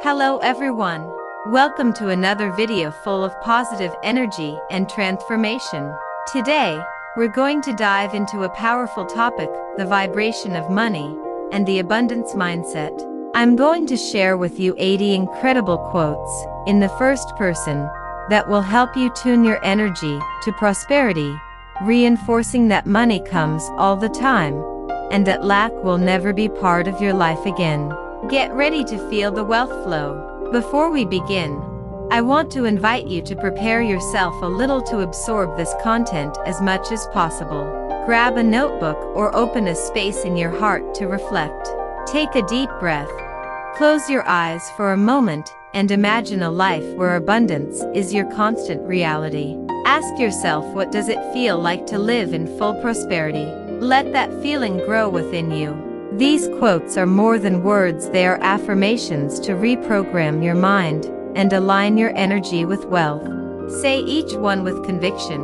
Hello everyone. Welcome to another video full of positive energy and transformation. Today, we're going to dive into a powerful topic, the vibration of money and the abundance mindset. I'm going to share with you 80 incredible quotes in the first person that will help you tune your energy to prosperity, reinforcing that money comes all the time and that lack will never be part of your life again. Get ready to feel the wealth flow. Before we begin, I want to invite you to prepare yourself a little to absorb this content as much as possible. Grab a notebook or open a space in your heart to reflect. Take a deep breath. Close your eyes for a moment and imagine a life where abundance is your constant reality. Ask yourself, what does it feel like to live in full prosperity? Let that feeling grow within you. These quotes are more than words, they are affirmations to reprogram your mind and align your energy with wealth. Say each one with conviction,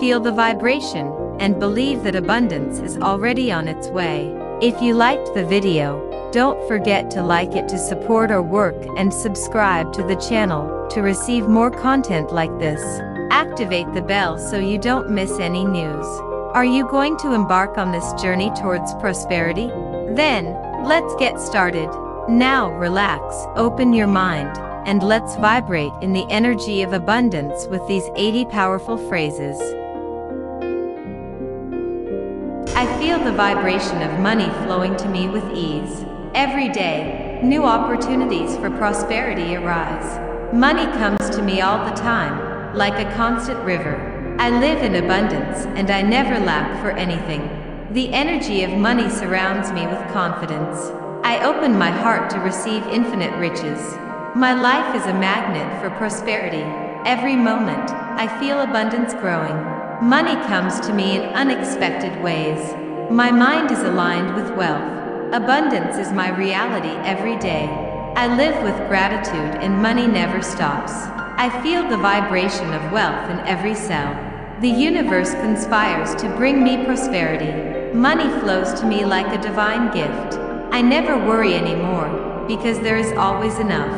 feel the vibration, and believe that abundance is already on its way. If you liked the video, don't forget to like it to support our work and subscribe to the channel to receive more content like this. Activate the bell so you don't miss any news. Are you going to embark on this journey towards prosperity? Then, let's get started. Now relax, open your mind, and let's vibrate in the energy of abundance with these 80 powerful phrases. I feel the vibration of money flowing to me with ease. Every day, new opportunities for prosperity arise. Money comes to me all the time, like a constant river. I live in abundance and I never lack for anything. The energy of money surrounds me with confidence. I open my heart to receive infinite riches. My life is a magnet for prosperity. Every moment, I feel abundance growing. Money comes to me in unexpected ways. My mind is aligned with wealth. Abundance is my reality every day. I live with gratitude and money never stops. I feel the vibration of wealth in every cell. The universe conspires to bring me prosperity. Money flows to me like a divine gift. I never worry anymore, because there is always enough.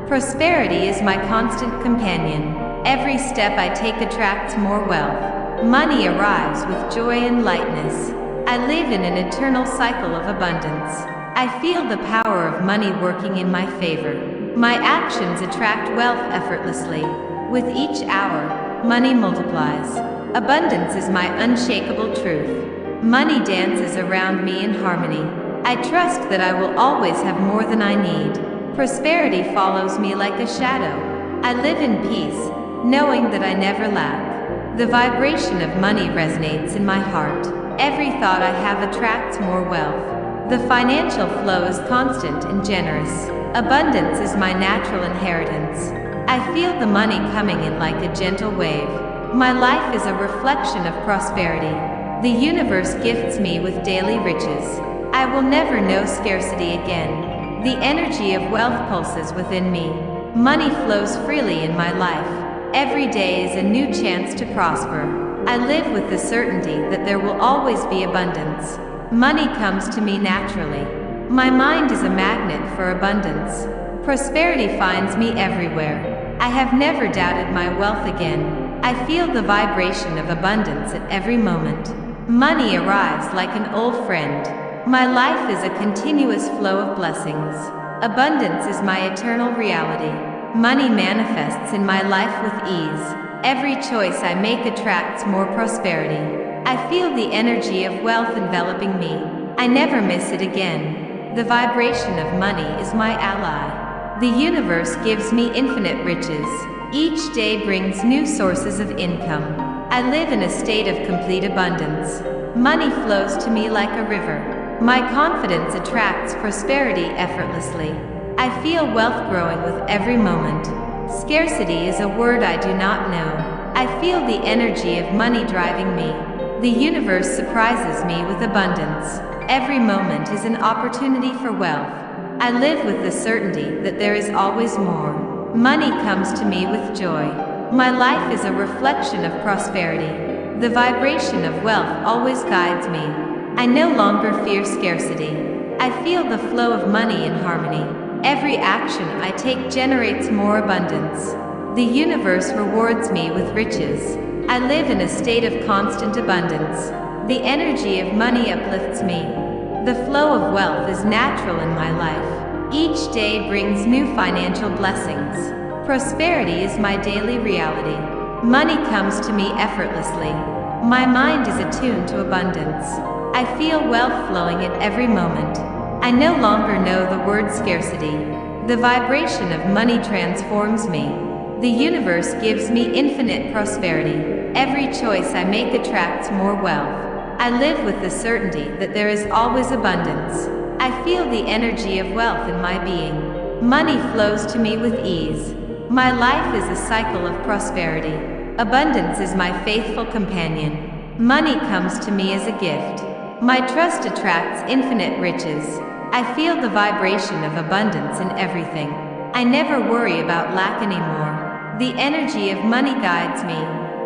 Prosperity is my constant companion. Every step I take attracts more wealth. Money arrives with joy and lightness. I live in an eternal cycle of abundance. I feel the power of money working in my favor. My actions attract wealth effortlessly. With each hour, money multiplies. Abundance is my unshakable truth. Money dances around me in harmony. I trust that I will always have more than I need. Prosperity follows me like a shadow. I live in peace, knowing that I never lack. The vibration of money resonates in my heart. Every thought I have attracts more wealth. The financial flow is constant and generous. Abundance is my natural inheritance. I feel the money coming in like a gentle wave. My life is a reflection of prosperity. The universe gifts me with daily riches. I will never know scarcity again. The energy of wealth pulses within me. Money flows freely in my life. Every day is a new chance to prosper. I live with the certainty that there will always be abundance. Money comes to me naturally. My mind is a magnet for abundance. Prosperity finds me everywhere. I have never doubted my wealth again. I feel the vibration of abundance at every moment. Money arrives like an old friend. My life is a continuous flow of blessings. Abundance is my eternal reality. Money manifests in my life with ease. Every choice I make attracts more prosperity. I feel the energy of wealth enveloping me. I never miss it again. The vibration of money is my ally. The universe gives me infinite riches. Each day brings new sources of income. I live in a state of complete abundance. Money flows to me like a river. My confidence attracts prosperity effortlessly. I feel wealth growing with every moment. Scarcity is a word I do not know. I feel the energy of money driving me. The universe surprises me with abundance. Every moment is an opportunity for wealth. I live with the certainty that there is always more. Money comes to me with joy. My life is a reflection of prosperity. The vibration of wealth always guides me. I no longer fear scarcity. I feel the flow of money in harmony. Every action I take generates more abundance. The universe rewards me with riches. I live in a state of constant abundance. The energy of money uplifts me. The flow of wealth is natural in my life. Each day brings new financial blessings. Prosperity is my daily reality. Money comes to me effortlessly. My mind is attuned to abundance. I feel wealth flowing at every moment. I no longer know the word scarcity. The vibration of money transforms me. The universe gives me infinite prosperity. Every choice I make attracts more wealth. I live with the certainty that there is always abundance. I feel the energy of wealth in my being. Money flows to me with ease. My life is a cycle of prosperity. Abundance is my faithful companion. Money comes to me as a gift. My trust attracts infinite riches. I feel the vibration of abundance in everything. I never worry about lack anymore. The energy of money guides me.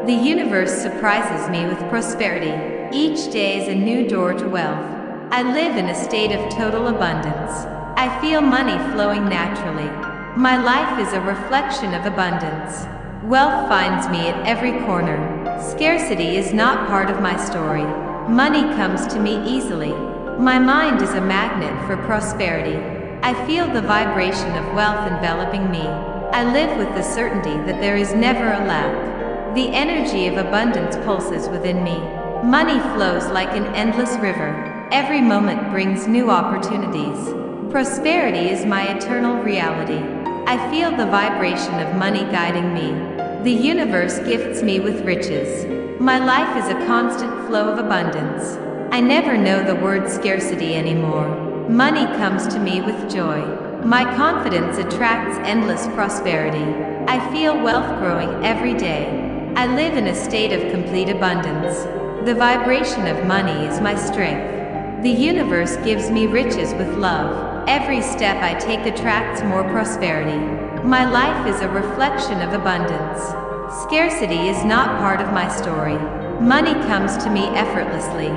The universe surprises me with prosperity. Each day is a new door to wealth. I live in a state of total abundance. I feel money flowing naturally. My life is a reflection of abundance. Wealth finds me at every corner. Scarcity is not part of my story. Money comes to me easily. My mind is a magnet for prosperity. I feel the vibration of wealth enveloping me. I live with the certainty that there is never a lack. The energy of abundance pulses within me. Money flows like an endless river. Every moment brings new opportunities. Prosperity is my eternal reality. I feel the vibration of money guiding me. The universe gifts me with riches. My life is a constant flow of abundance. I never know the word scarcity anymore. Money comes to me with joy. My confidence attracts endless prosperity. I feel wealth growing every day. I live in a state of complete abundance. The vibration of money is my strength. The universe gives me riches with love. Every step I take attracts more prosperity. My life is a reflection of abundance. Scarcity is not part of my story. Money comes to me effortlessly.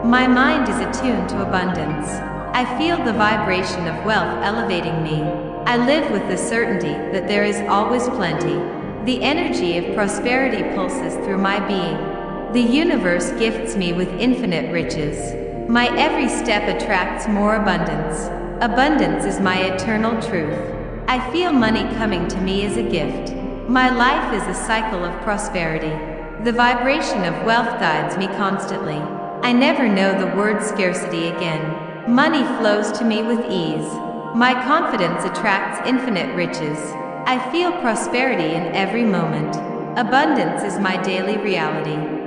My mind is attuned to abundance. I feel the vibration of wealth elevating me. I live with the certainty that there is always plenty. The energy of prosperity pulses through my being. The universe gifts me with infinite riches. My every step attracts more abundance. Abundance is my eternal truth. I feel money coming to me as a gift. My life is a cycle of prosperity. The vibration of wealth guides me constantly. I never know the word scarcity again. Money flows to me with ease. My confidence attracts infinite riches. I feel prosperity in every moment. Abundance is my daily reality.